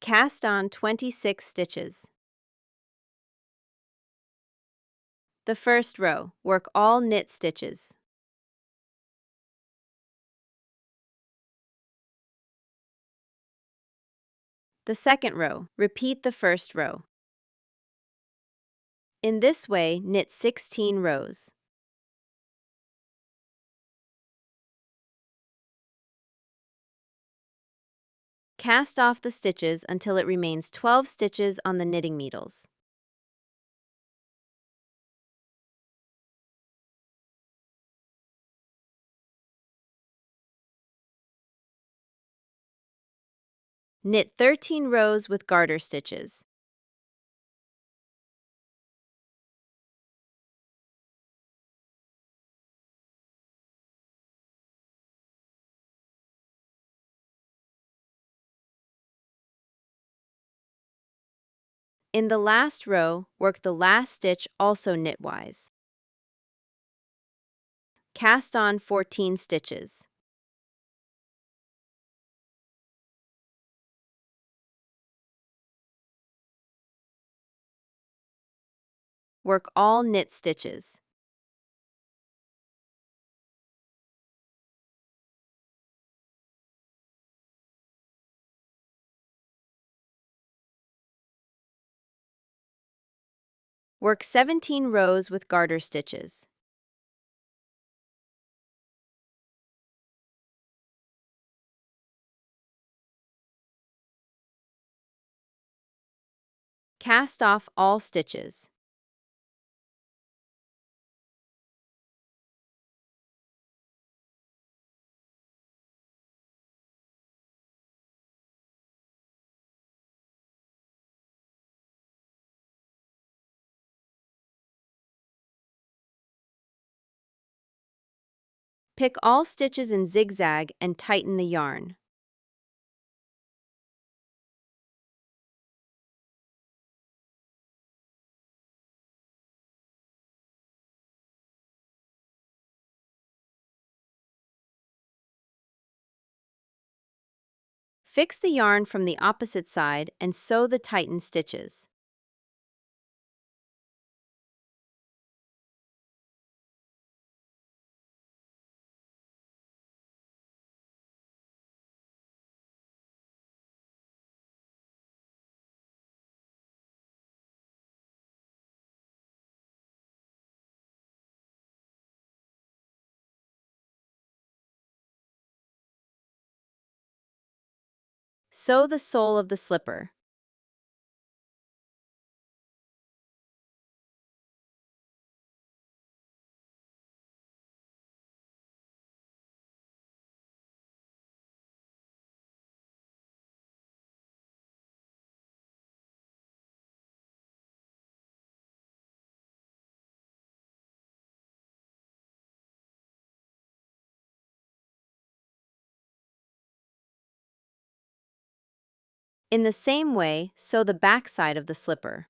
Cast on 26 stitches. The first row, work all knit stitches. The second row, repeat the first row. In this way, knit 16 rows. Cast off the stitches until it remains 12 stitches on the knitting needles. Knit 13 rows with garter stitches. In the last row, work the last stitch also knitwise. Cast on 14 stitches. Work all knit stitches. Work 17 rows with garter stitches. Cast off all stitches. Pick all stitches in zigzag and tighten the yarn. Fix the yarn from the opposite side and sew the tightened stitches. Sew the sole of the slipper. In the same way, sew the back side of the slipper.